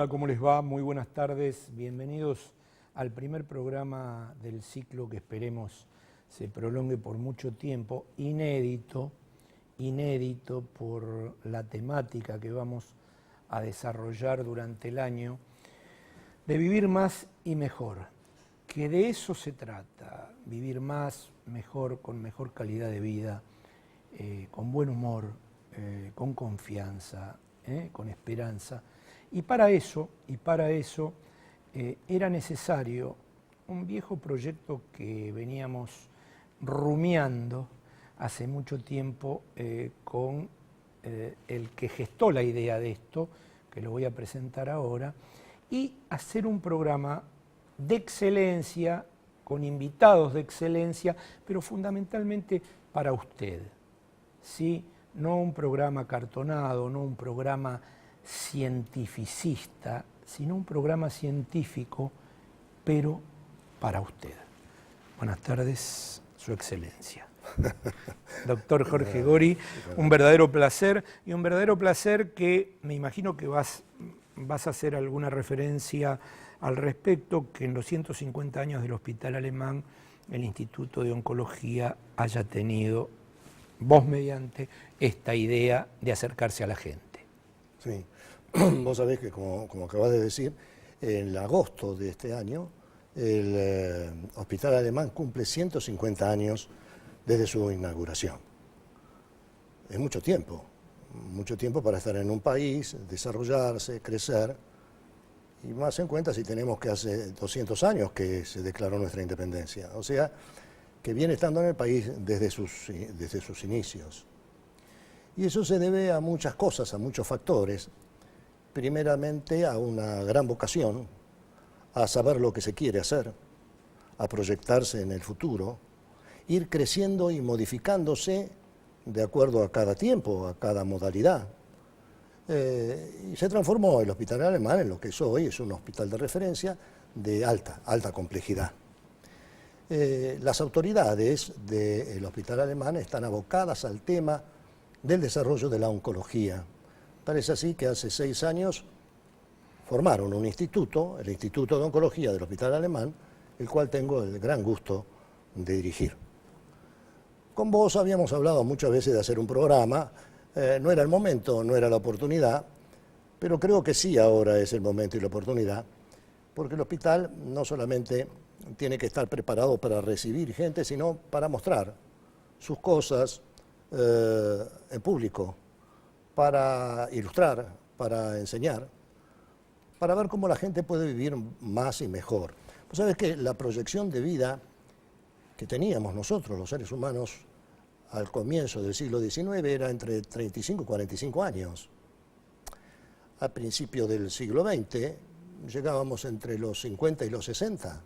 Hola, ¿cómo les va? Muy buenas tardes. Bienvenidos al primer programa del ciclo que esperemos se prolongue por mucho tiempo, inédito por la temática que vamos a desarrollar durante el año, de vivir más y mejor, que de eso se trata, vivir más, mejor, con mejor calidad de vida, con buen humor, con confianza, con esperanza. Y para eso era necesario un viejo proyecto que veníamos rumiando hace mucho tiempo con el que gestó la idea de esto, que lo voy a presentar ahora, y hacer un programa de excelencia, con invitados de excelencia, pero fundamentalmente para usted, ¿sí? No un programa cartonado, no un programa cientificista, sino un programa científico, pero para usted. Buenas tardes, Su Excelencia. Doctor Jorge Gori, un verdadero placer, y un verdadero placer que me imagino que vas a hacer alguna referencia al respecto, que en los 150 años del Hospital Alemán el Instituto de Oncología haya tenido, vos mediante, esta idea de acercarse a la gente. Sí, vos sabés que como acabas de decir, en agosto de este año el Hospital Alemán cumple 150 años desde su inauguración. Es mucho tiempo para estar en un país, desarrollarse, crecer, y más en cuenta si tenemos que hace 200 años que se declaró nuestra independencia, o sea, que viene estando en el país desde sus inicios. Y eso se debe a muchas cosas, a muchos factores. Primeramente a una gran vocación, a saber lo que se quiere hacer, a proyectarse en el futuro, ir creciendo y modificándose de acuerdo a cada tiempo, a cada modalidad. Y se transformó el Hospital Alemán en lo que es hoy, es un hospital de referencia de alta complejidad. Las autoridades del Hospital Alemán están abocadas al tema del desarrollo de la oncología. Parece así que hace 6 años formaron un instituto, el Instituto de Oncología del Hospital Alemán, el cual tengo el gran gusto de dirigir. Con vos habíamos hablado muchas veces de hacer un programa, no era el momento, no era la oportunidad, pero creo que sí ahora es el momento y la oportunidad, porque el hospital no solamente tiene que estar preparado para recibir gente, sino para mostrar sus cosas, en público, para ilustrar, para enseñar, para ver cómo la gente puede vivir más y mejor. Pues sabes que la proyección de vida que teníamos nosotros, los seres humanos, al comienzo del siglo XIX era entre 35 y 45 años. Al principio del siglo XX llegábamos entre los 50 y los 60.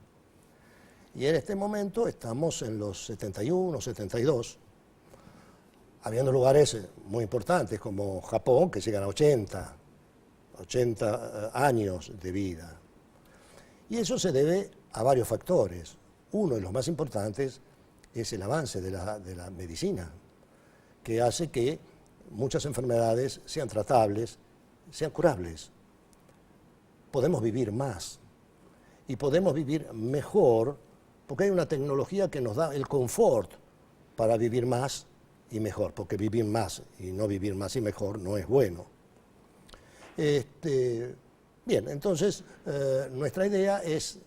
Y en este momento estamos en los 71, 72. Habiendo lugares muy importantes como Japón, que llegan a 80 años de vida. Y eso se debe a varios factores. Uno de los más importantes es el avance de la medicina, que hace que muchas enfermedades sean tratables, sean curables. Podemos vivir más y podemos vivir mejor porque hay una tecnología que nos da el confort para vivir más y mejor, porque vivir más y no vivir más y mejor no es bueno. Bien, entonces nuestra idea es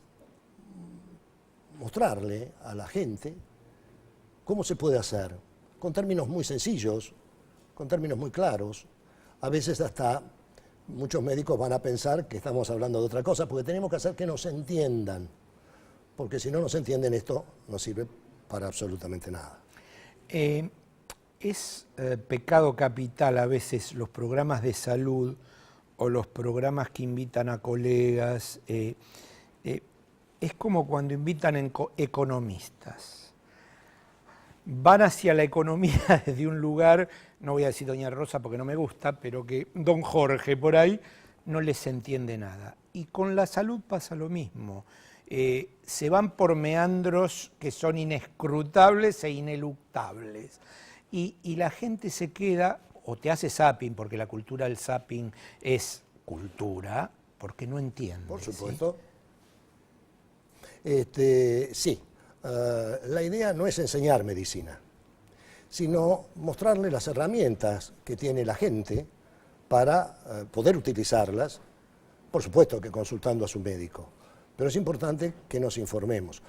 mostrarle a la gente cómo se puede hacer, con términos muy sencillos, con términos muy claros. A veces hasta muchos médicos van a pensar que estamos hablando de otra cosa, porque tenemos que hacer que nos entiendan, porque si no nos entienden esto no sirve para absolutamente nada. Es pecado capital a veces los programas de salud o los programas que invitan a colegas. Es como cuando invitan economistas. Van hacia la economía desde un lugar, no voy a decir doña Rosa porque no me gusta, pero que don Jorge por ahí no les entiende nada. Y con la salud pasa lo mismo. Se van por meandros que son inescrutables e ineluctables. Y la gente se queda, o te hace zapping, porque la cultura del zapping es cultura, porque no entiende. Por supuesto. Sí, la idea no es enseñar medicina, sino mostrarle las herramientas que tiene la gente para poder utilizarlas, por supuesto que consultando a su médico, pero es importante que nos informemos.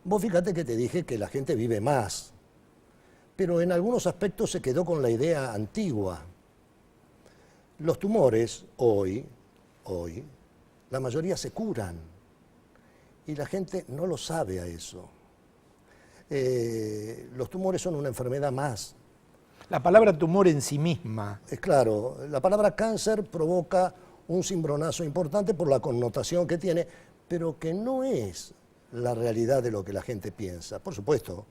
Vos fíjate que te dije que la gente vive más, pero en algunos aspectos se quedó con la idea antigua. Los tumores hoy, la mayoría se curan y la gente no lo sabe a eso. Los tumores son una enfermedad más. La palabra tumor en sí misma. Es claro, la palabra cáncer provoca un cimbronazo importante por la connotación que tiene, pero que no es la realidad de lo que la gente piensa. Por supuesto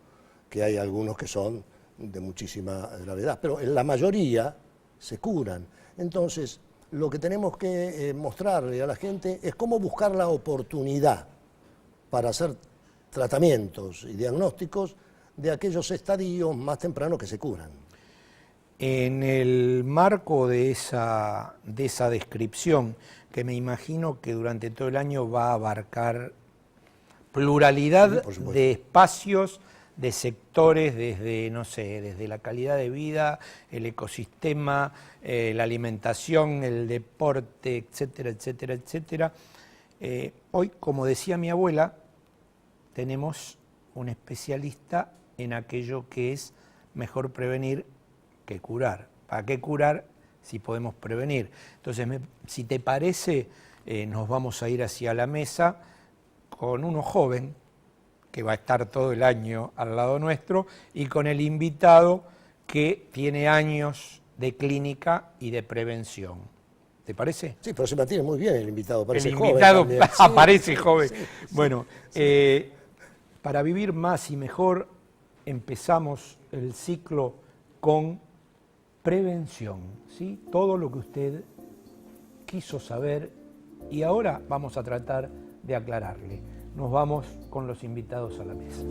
que hay algunos que son de muchísima gravedad, pero en la mayoría se curan. Entonces, lo que tenemos que mostrarle a la gente es cómo buscar la oportunidad para hacer tratamientos y diagnósticos de aquellos estadios más tempranos que se curan. En el marco de esa descripción, que me imagino que durante todo el año va a abarcar pluralidad de espacios, de sectores, desde, no sé, desde la calidad de vida, el ecosistema, la alimentación, el deporte, etcétera, etcétera, etcétera. Hoy, como decía mi abuela, tenemos un especialista en aquello que es mejor prevenir que curar. ¿Para qué curar si podemos prevenir? Entonces, si te parece, nos vamos a ir hacia la mesa con uno joven, que va a estar todo el año al lado nuestro, y con el invitado que tiene años de clínica y de prevención. ¿Te parece? Sí, pero se mantiene muy bien el invitado, parece joven. El invitado también. aparece Sí, joven. sí, sí. Bueno, para vivir más y mejor, empezamos el ciclo con prevención, ¿sí? Todo lo que usted quiso saber y ahora vamos a tratar de aclararle. Nos vamos con los invitados a la mesa.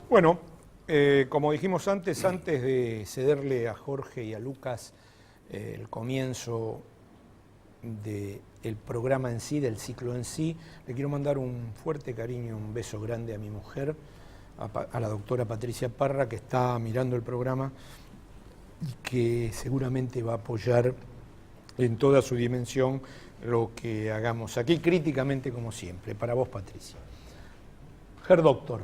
Bueno, como dijimos antes de cederle a Jorge y a Lucas el comienzo del programa en sí, del ciclo en sí, le quiero mandar un fuerte cariño, un beso grande a mi mujer, a la doctora Patricia Parra, que está mirando el programa y que seguramente va a apoyar en toda su dimensión lo que hagamos aquí, críticamente como siempre. Para vos, Patricia. Herr Doctor.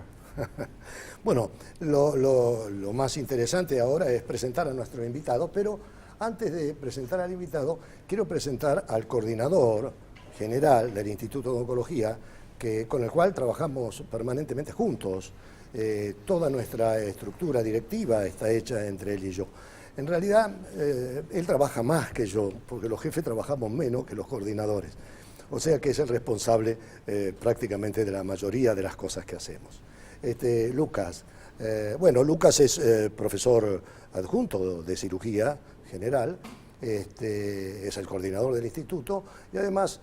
Bueno, lo más interesante ahora es presentar a nuestro invitado, pero antes de presentar al invitado, quiero presentar al coordinador general del Instituto de Oncología, con el cual trabajamos permanentemente juntos. Toda nuestra estructura directiva está hecha entre él y yo. En realidad, él trabaja más que yo, porque los jefes trabajamos menos que los coordinadores. O sea que es el responsable prácticamente de la mayoría de las cosas que hacemos. Lucas. Lucas es profesor adjunto de cirugía general, es el coordinador del instituto y además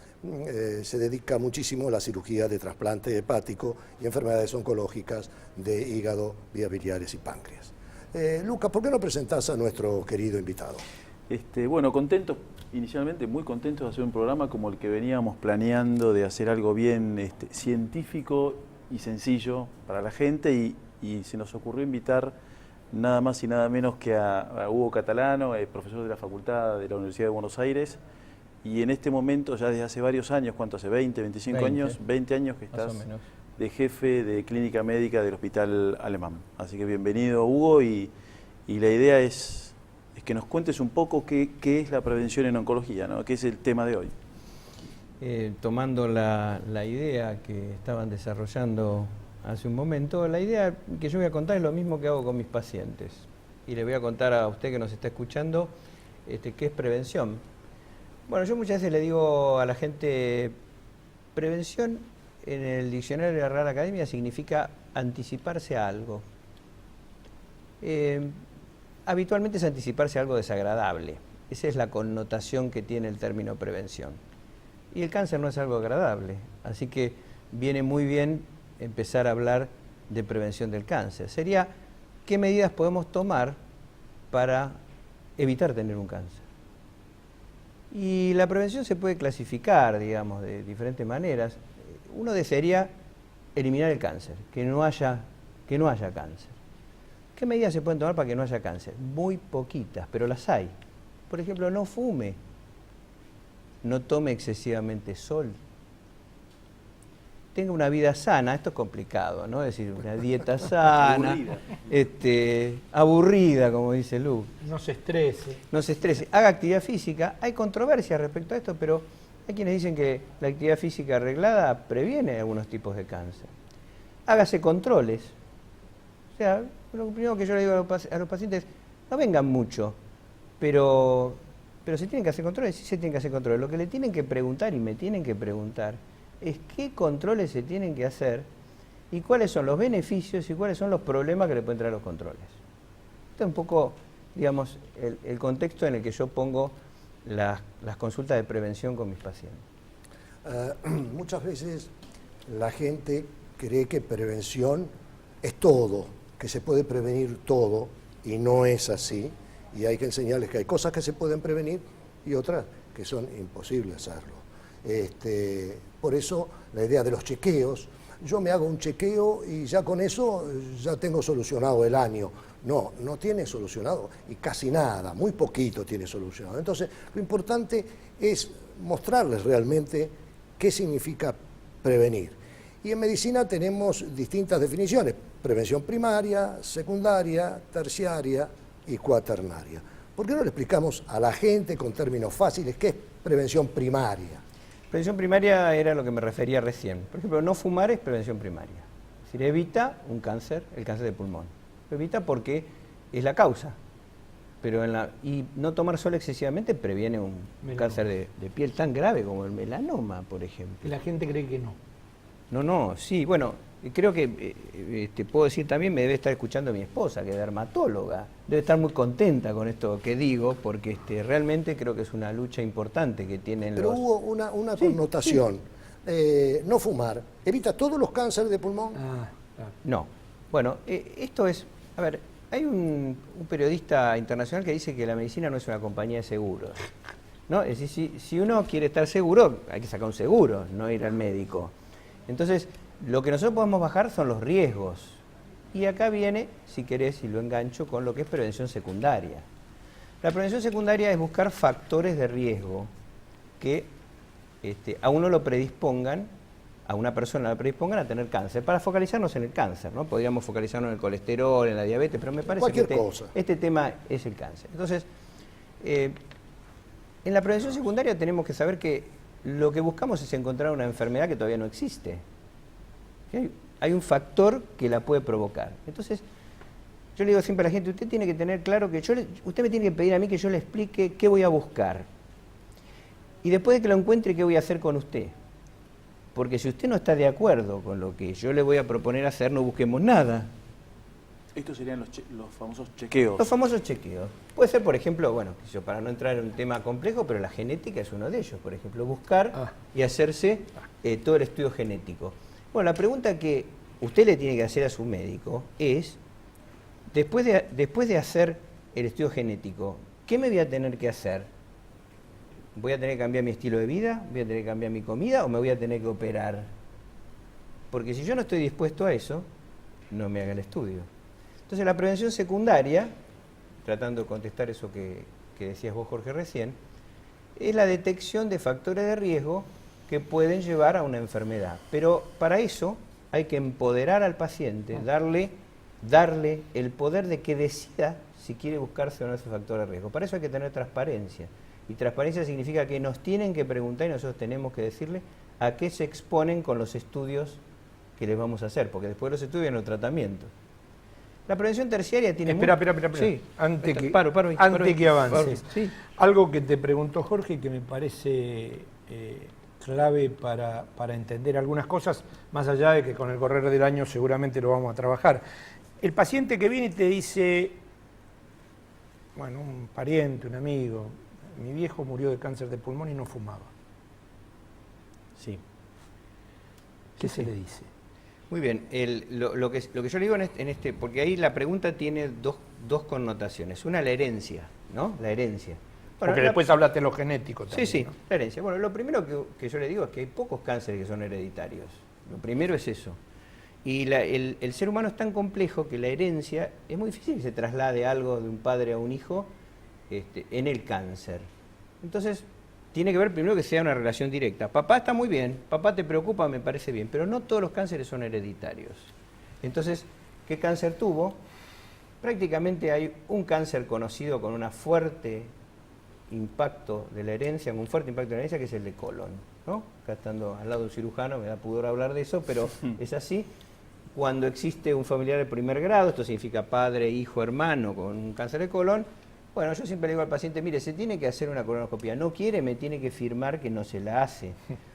se dedica muchísimo a la cirugía de trasplante hepático y enfermedades oncológicas de hígado, vías biliares y páncreas. Lucas, ¿por qué no presentás a nuestro querido invitado? Bueno, contentos, inicialmente muy contentos de hacer un programa como el que veníamos planeando, de hacer algo bien científico y sencillo para la gente, y se nos ocurrió invitar nada más y nada menos que a Hugo Catalano, profesor de la Facultad de la Universidad de Buenos Aires, y en este momento, ya desde hace varios años, ¿cuánto hace? 20, 25 años, 20 años que estás de jefe de clínica médica del Hospital Alemán. Así que bienvenido, Hugo, y la idea es que nos cuentes un poco qué es la prevención en oncología, ¿no? ¿Qué es el tema de hoy? Tomando la idea que estaban desarrollando hace un momento, la idea que yo voy a contar es lo mismo que hago con mis pacientes. Y le voy a contar a usted que nos está escuchando qué es prevención. Bueno, yo muchas veces le digo a la gente, prevención en el diccionario de la Real Academia significa anticiparse a algo. habitualmente es anticiparse a algo desagradable. Esa es la connotación que tiene el término prevención. Y el cáncer no es algo agradable, así que viene muy bien empezar a hablar de prevención del cáncer. Sería, ¿qué medidas podemos tomar para evitar tener un cáncer? Y la prevención se puede clasificar, digamos, de diferentes maneras. Uno desearía eliminar el cáncer, que no haya cáncer. ¿Qué medidas se pueden tomar para que no haya cáncer? Muy poquitas, pero las hay. Por ejemplo, no fume, no tome excesivamente sol, tenga una vida sana. Esto es complicado, ¿no? Es decir, una dieta sana, aburrida, como dice Lu. No se estrese. No se estrese, haga actividad física. Hay controversia respecto a esto, pero hay quienes dicen que la actividad física arreglada previene algunos tipos de cáncer. Hágase controles. O sea, lo primero que yo le digo a los pacientes, no vengan mucho, pero se tienen que hacer controles, sí se tienen que hacer controles. Lo que le tienen que preguntar y me tienen que preguntar es qué controles se tienen que hacer y cuáles son los beneficios y cuáles son los problemas que le pueden traer los controles. Este es un poco, digamos, el contexto en el que yo pongo las consultas de prevención con mis pacientes. Muchas veces la gente cree que prevención es todo, que se puede prevenir todo, y no es así. Y hay que enseñarles que hay cosas que se pueden prevenir y otras que son imposibles hacerlo. Por eso la idea de los chequeos, yo me hago un chequeo y ya con eso ya tengo solucionado el año. No, no tiene solucionado y casi nada, muy poquito tiene solucionado. Entonces, lo importante es mostrarles realmente qué significa prevenir. Y en medicina tenemos distintas definiciones: prevención primaria, secundaria, terciaria y cuaternaria. ¿Por qué no le explicamos a la gente con términos fáciles qué es prevención primaria? Prevención primaria era lo que me refería recién. Por ejemplo, no fumar es prevención primaria. Es decir, evita un cáncer, el cáncer de pulmón. Lo evita porque es la causa. Pero y no tomar sol excesivamente previene un cáncer de piel tan grave como el melanoma, por ejemplo. La gente cree que no. No, sí, bueno, creo que puedo decir también, me debe estar escuchando mi esposa, que es dermatóloga. Debe estar muy contenta con esto que digo, porque realmente creo que es una lucha importante que tienen Pero hubo una connotación. Sí. No fumar evita todos los cánceres de pulmón. No. Bueno, esto es, a ver, hay un periodista internacional que dice que la medicina no es una compañía de seguros, ¿no? Es decir, si uno quiere estar seguro, hay que sacar un seguro, no ir al médico. Entonces, lo que nosotros podemos bajar son los riesgos. Y acá viene, si querés, y lo engancho con lo que es prevención secundaria. La prevención secundaria es buscar factores de riesgo que a uno lo predispongan, a una persona la predispongan a tener cáncer, para focalizarnos en el cáncer, ¿no? Podríamos focalizarnos en el colesterol, en la diabetes, pero me parece que este tema es el cáncer. Entonces, en la prevención secundaria tenemos que saber que lo que buscamos es encontrar una enfermedad que todavía no existe. ¿Sí? Hay un factor que la puede provocar. Entonces, yo le digo siempre a la gente, usted tiene que tener claro que usted me tiene que pedir a mí que yo le explique qué voy a buscar. Y después de que lo encuentre, ¿qué voy a hacer con usted? Porque si usted no está de acuerdo con lo que yo le voy a proponer hacer, no busquemos nada. Estos serían los famosos chequeos. Los famosos chequeos. Puede ser, por ejemplo, bueno, para no entrar en un tema complejo, pero la genética es uno de ellos. Por ejemplo, buscar y hacerse todo el estudio genético. Bueno, la pregunta que usted le tiene que hacer a su médico es, después de hacer el estudio genético, ¿qué me voy a tener que hacer? ¿Voy a tener que cambiar mi estilo de vida? ¿Voy a tener que cambiar mi comida? ¿O me voy a tener que operar? Porque si yo no estoy dispuesto a eso, no me haga el estudio. Entonces la prevención secundaria, tratando de contestar eso que decías vos, Jorge, recién, es la detección de factores de riesgo que pueden llevar a una enfermedad. Pero para eso hay que empoderar al paciente, darle el poder de que decida si quiere buscarse o no ese factor de riesgo. Para eso hay que tener transparencia. Y transparencia significa que nos tienen que preguntar y nosotros tenemos que decirle a qué se exponen con los estudios que les vamos a hacer, porque después de los estudios vienen los tratamientos. La prevención terciaria tiene... Espera. Sí. Antes Paro que avances. Sí. Algo que te preguntó Jorge y que me parece clave para entender algunas cosas, más allá de que con el correr del año seguramente lo vamos a trabajar. el paciente que viene y te dice, bueno, un pariente, un amigo, mi viejo murió de cáncer de pulmón y no fumaba. Sí. ¿Qué se le dice? Muy bien, lo que yo le digo en este, porque ahí la pregunta tiene dos connotaciones. Una, la herencia, ¿no? La herencia. Bueno, Porque después hablaste de lo genético también. Sí, ¿no? la herencia. Bueno, lo primero que yo le digo es que hay pocos cánceres que son hereditarios. Lo primero es eso. Y el ser humano es tan complejo que la herencia es muy difícil que se traslade algo de un padre a un hijo en el cáncer. Entonces, tiene que ver primero que sea una relación directa. Papá está muy bien, papá te preocupa, me parece bien, pero no todos los cánceres son hereditarios. Entonces, ¿qué cáncer tuvo? Prácticamente hay un cáncer conocido con un fuerte impacto de la herencia, que es el de colon, ¿no? Acá estando al lado de un cirujano me da pudor hablar de eso, pero es así. Cuando existe un familiar de primer grado, esto significa padre, hijo, hermano con un cáncer de colon, bueno, yo siempre le digo al paciente, mire, se tiene que hacer una colonoscopia, no quiere, me tiene que firmar que no se la hace,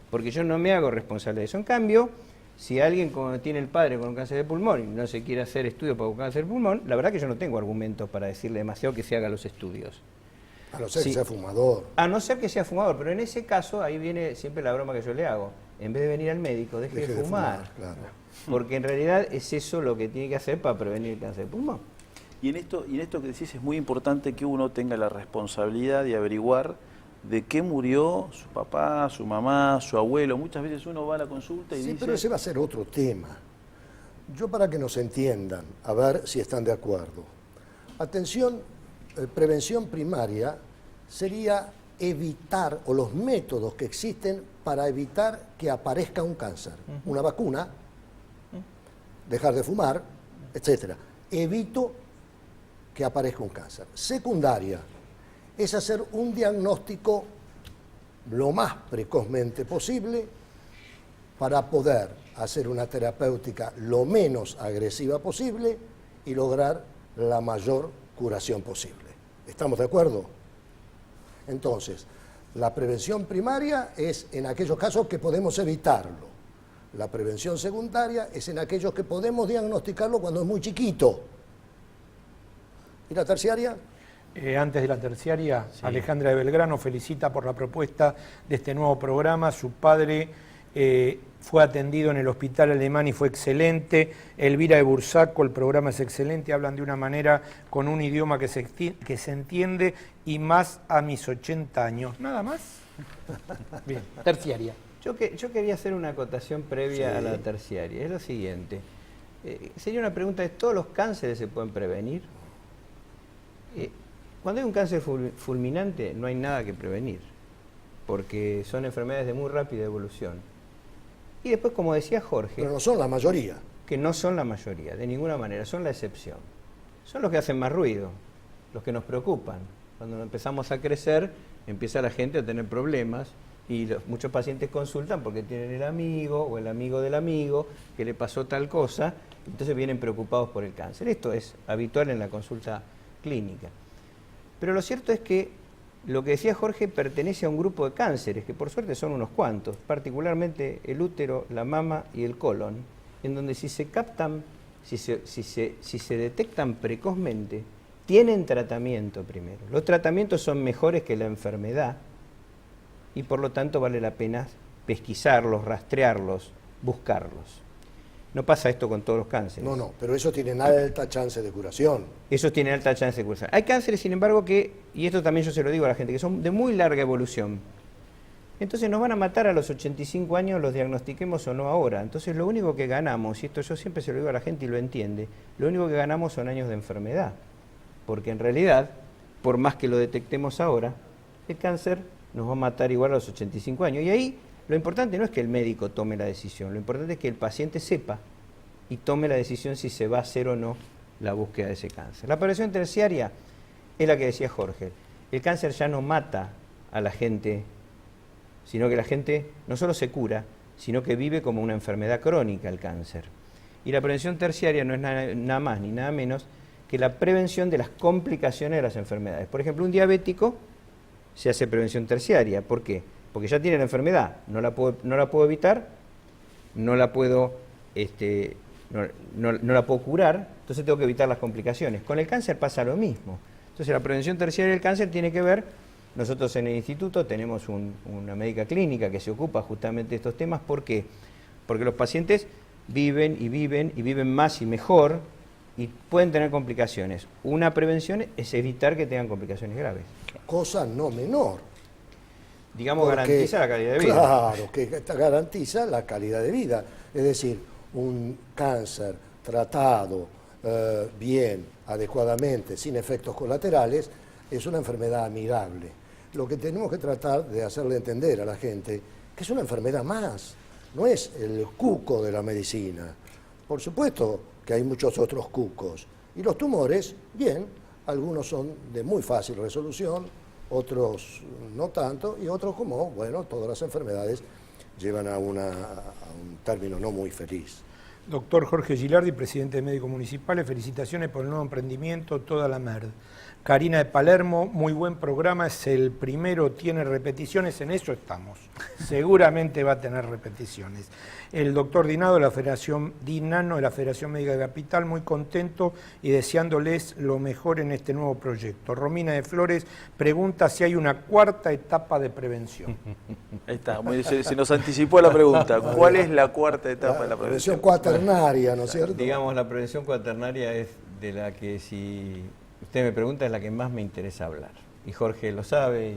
porque yo no me hago responsable de eso. En cambio, si alguien tiene el padre con un cáncer de pulmón y no se quiere hacer estudios para un cáncer de pulmón, la verdad que yo no tengo argumentos para decirle demasiado que se haga los estudios. A no ser que sea fumador. A no ser que sea fumador, pero en ese caso, ahí viene siempre la broma que yo le hago. En vez de venir al médico, deje de fumar. Claro. Porque en realidad es eso lo que tiene que hacer para prevenir el cáncer de pulmón. Y en esto que decís es muy importante que uno tenga la responsabilidad de averiguar de qué murió su papá, su mamá, su abuelo. Muchas veces uno va a la consulta y Sí, dice... pero ese va a ser otro tema. Yo, para que nos entiendan, a ver si están de acuerdo. Atención, prevención primaria sería evitar, o los métodos que existen para evitar que aparezca un cáncer. Una vacuna, dejar de fumar, etcétera. Evito que aparezca un cáncer. Secundaria es hacer un diagnóstico lo más precozmente posible para poder hacer una terapéutica lo menos agresiva posible y lograr la mayor curación posible. ¿Estamos de acuerdo? Entonces, la prevención primaria es en aquellos casos que podemos evitarlo. La prevención secundaria es en aquellos que podemos diagnosticarlo cuando es muy chiquito. ¿Y la terciaria? Antes de la terciaria, Sí. Alejandra de Belgrano felicita por la propuesta de este nuevo programa. Su padre fue atendido en el hospital alemán y fue excelente. Elvira de Bursaco, el programa es excelente. Hablan de una manera con un idioma que se entiende y más a mis 80 años. ¿Nada más? Bien, terciaria. Yo quería hacer una acotación previa Sí. a la terciaria. Es lo siguiente. Sería una pregunta de ¿todos los cánceres se pueden prevenir? Cuando hay un cáncer fulminante no hay nada que prevenir, porque son enfermedades de muy rápida evolución. Y después, como decía Jorge, Pero no son la mayoría. que no son la mayoría, de ninguna manera, son la excepción. Son los que hacen más ruido, los que nos preocupan. Cuando empezamos a crecer, empieza la gente a tener problemas y muchos pacientes consultan porque tienen el amigo o el amigo del amigo que le pasó tal cosa, entonces vienen preocupados por el cáncer. Esto es habitual en la consulta clínica. Pero lo cierto es que lo que decía Jorge pertenece a un grupo de cánceres, que por suerte son unos cuantos, particularmente el útero, la mama y el colon, en donde si se captan, si se detectan precozmente, tienen tratamiento primero. Los tratamientos son mejores que la enfermedad y por lo tanto vale la pena pesquisarlos, rastrearlos, buscarlos. No pasa esto con todos los cánceres. No, pero eso tiene alta chance de curación. Eso tiene alta chance de cursar. Hay cánceres, sin embargo, que, y esto también yo se lo digo a la gente, que son de muy larga evolución. Entonces nos van a matar a los 85 años, los diagnostiquemos o no ahora. Entonces lo único que ganamos, y esto yo siempre se lo digo a la gente y lo entiende, lo único que ganamos son años de enfermedad. Porque en realidad, por más que lo detectemos ahora, el cáncer nos va a matar igual a los 85 años. Y ahí lo importante no es que el médico tome la decisión, lo importante es que el paciente sepa y tome la decisión si se va a hacer o no la búsqueda de ese cáncer. La prevención terciaria es la que decía Jorge. El cáncer ya no mata a la gente, sino que la gente no solo se cura, sino que vive como una enfermedad crónica el cáncer. Y la prevención terciaria no es nada más ni nada menos que la prevención de las complicaciones de las enfermedades. Por ejemplo, un diabético se hace prevención terciaria. ¿Por qué? Porque ya tiene la enfermedad, no la puedo evitar, no la puedo no la puedo curar, entonces tengo que evitar las complicaciones. Con el cáncer pasa lo mismo. Entonces la prevención terciaria del cáncer tiene que ver, nosotros en el instituto tenemos una médica clínica que se ocupa justamente de estos temas. ¿Por qué? Porque los pacientes viven y viven más y mejor y pueden tener complicaciones. Una prevención es evitar que tengan complicaciones graves. Cosa no menor. Digamos, Porque, garantiza la calidad de vida. Claro, que garantiza la calidad de vida. Es decir, un cáncer tratado bien, adecuadamente, sin efectos colaterales, es una enfermedad amigable. Lo que tenemos que tratar de hacerle entender a la gente que es una enfermedad más, no es el cuco de la medicina. Por supuesto que hay muchos otros cucos. Y los tumores, bien, algunos son de muy fácil resolución, otros no tanto, y otros, como, bueno, todas las enfermedades llevan a un término no muy feliz. Doctor Jorge Gilardi, presidente de Médicos Municipales, felicitaciones por el nuevo emprendimiento, Toda la MERD. Karina de Palermo, muy buen programa, es el primero, tiene repeticiones, en eso estamos. Seguramente va a tener repeticiones. El doctor Dinano de la Federación Médica de Capital, muy contento y deseándoles lo mejor en este nuevo proyecto. Romina de Flores pregunta si hay una cuarta etapa de prevención. Ahí está, se nos anticipó la pregunta. ¿Cuál es la cuarta etapa de la prevención? Prevención cuaternaria, ¿no es cierto? Digamos, la prevención cuaternaria es de la que, si usted me pregunta, es la que más me interesa hablar. Y Jorge lo sabe,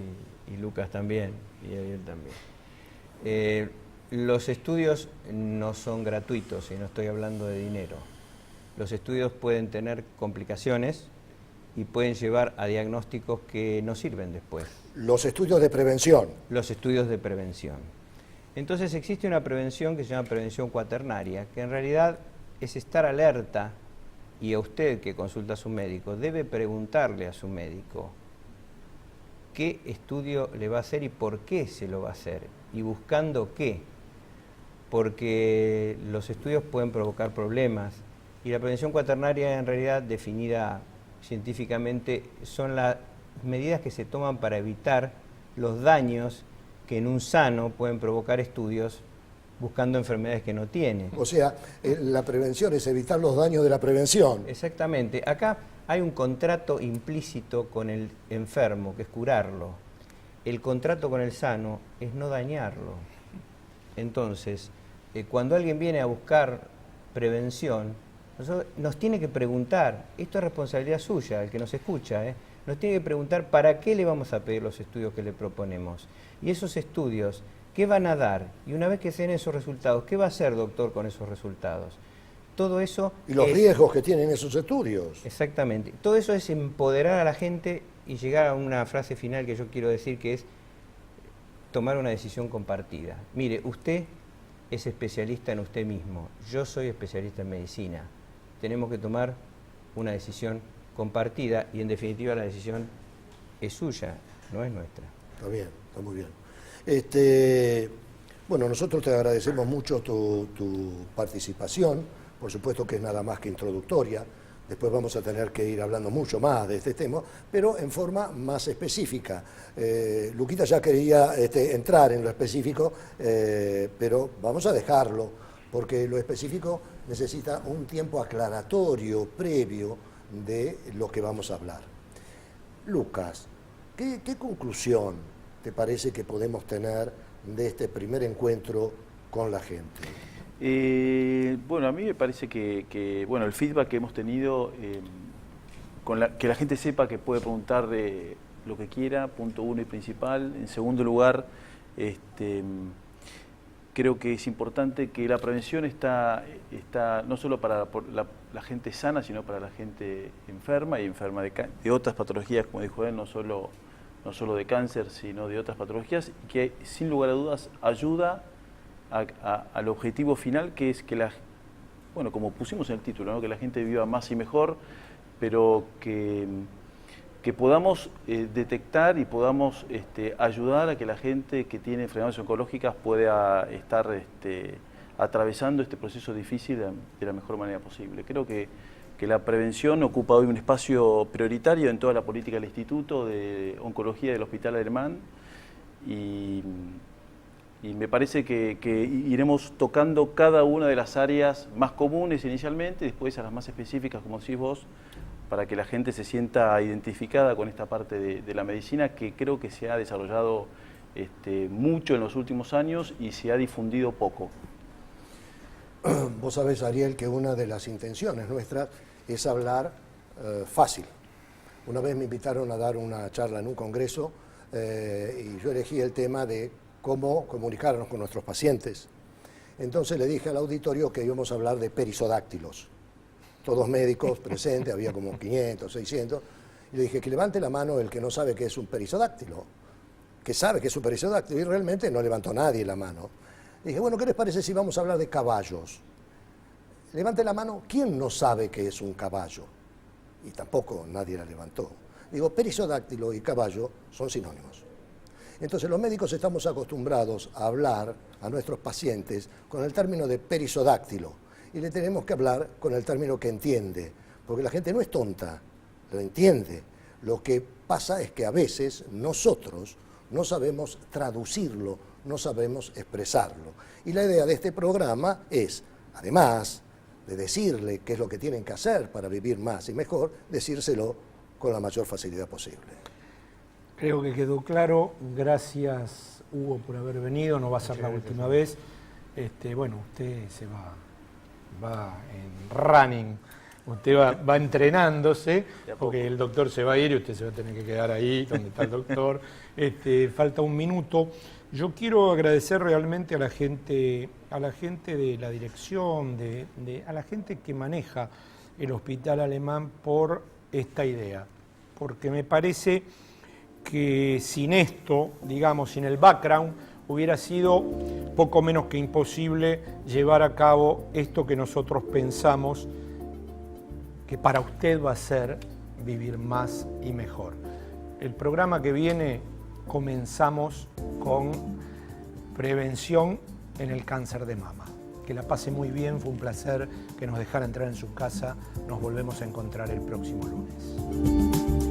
y Lucas también, y Ariel también. Los estudios no son gratuitos, y no estoy hablando de dinero. Los estudios pueden tener complicaciones y pueden llevar a diagnósticos que no sirven después. Los estudios de prevención. Los estudios de prevención. Entonces existe una prevención que se llama prevención cuaternaria, que en realidad es estar alerta, y a usted que consulta a su médico debe preguntarle a su médico qué estudio le va a hacer y por qué se lo va a hacer, y buscando qué, porque los estudios pueden provocar problemas, y la prevención cuaternaria, en realidad definida científicamente, son las medidas que se toman para evitar los daños que en un sano pueden provocar estudios buscando enfermedades que no tiene. O sea, la prevención es evitar los daños de la prevención. Exactamente. Acá hay un contrato implícito con el enfermo, que es curarlo. El contrato con el sano es no dañarlo. Entonces, cuando alguien viene a buscar prevención, nos tiene que preguntar, esto es responsabilidad suya, el que nos escucha, nos tiene que preguntar para qué le vamos a pedir los estudios que le proponemos. Y esos estudios, ¿qué van a dar? Y una vez que se den esos resultados, ¿qué va a hacer, doctor, con esos resultados? Todo eso... Y los riesgos que tienen esos estudios. Exactamente. Todo eso es empoderar a la gente y llegar a una frase final que yo quiero decir, que es tomar una decisión compartida. Mire, usted es especialista en usted mismo, yo soy especialista en medicina. Tenemos que tomar una decisión compartida y, en definitiva, la decisión es suya, no es nuestra. Está bien, está muy bien. Bueno, nosotros te agradecemos mucho tu participación, por supuesto que es nada más que introductoria, después vamos a tener que ir hablando mucho más de este tema, pero en forma más específica. Luquita ya quería entrar en lo específico, pero vamos a dejarlo, porque lo específico necesita un tiempo aclaratorio, previo, de lo que vamos a hablar. Lucas, ¿qué conclusión te parece que podemos tener de este primer encuentro con la gente? Bueno, a mí me parece que bueno, el feedback que hemos tenido, que la gente sepa que puede preguntar de lo que quiera, punto uno y principal. En segundo lugar, creo que es importante que la prevención está no solo para la gente sana, sino para la gente enferma y enferma de otras patologías, como dijo él, no solo de cáncer, sino de otras patologías, y que sin lugar a dudas ayuda al objetivo final, que es que bueno, como pusimos en el título, ¿no? Que la gente viva más y mejor, pero que podamos detectar y podamos ayudar a que la gente que tiene enfermedades oncológicas pueda estar atravesando este proceso difícil de la mejor manera posible. Creo que la prevención ocupa hoy un espacio prioritario en toda la política del Instituto de Oncología del Hospital Alemán, y Y me parece que iremos tocando cada una de las áreas más comunes inicialmente, después a las más específicas, como decís vos, para que la gente se sienta identificada con esta parte de la medicina que creo que se ha desarrollado mucho en los últimos años y se ha difundido poco. Vos sabés, Ariel, que una de las intenciones nuestras es hablar fácil. Una vez me invitaron a dar una charla en un congreso y yo elegí el tema de cómo comunicarnos con nuestros pacientes. Entonces le dije al auditorio que íbamos a hablar de perisodáctilos. Todos médicos presentes, había como 500, 600. Y le dije que levante la mano el que no sabe qué es un perisodáctilo, que sabe que es un perisodáctilo, y realmente no levantó nadie la mano. Le dije, bueno, ¿qué les parece si vamos a hablar de caballos? Levante la mano, ¿quién no sabe qué es un caballo? Y tampoco nadie la levantó. Digo, perisodáctilo y caballo son sinónimos. Entonces los médicos estamos acostumbrados a hablar a nuestros pacientes con el término de perisodáctilo y le tenemos que hablar con el término que entiende, porque la gente no es tonta, lo entiende. Lo que pasa es que a veces nosotros no sabemos traducirlo, no sabemos expresarlo. Y la idea de este programa es, además de decirle qué es lo que tienen que hacer para vivir más y mejor, decírselo con la mayor facilidad posible. Creo que quedó claro. Gracias, Hugo, por haber venido. No va a ser la última vez. Bueno, usted se va en running. Usted va entrenándose, porque el doctor se va a ir y usted se va a tener que quedar ahí donde está el doctor. Falta un minuto. Yo quiero agradecer realmente a la gente de la dirección, a la gente que maneja el Hospital Alemán por esta idea. Porque me parece que sin esto, digamos, sin el background, hubiera sido poco menos que imposible llevar a cabo esto que nosotros pensamos que para usted va a ser vivir más y mejor. El programa que viene comenzamos con prevención en el cáncer de mama. Que la pase muy bien, fue un placer que nos dejara entrar en su casa. Nos volvemos a encontrar el próximo lunes.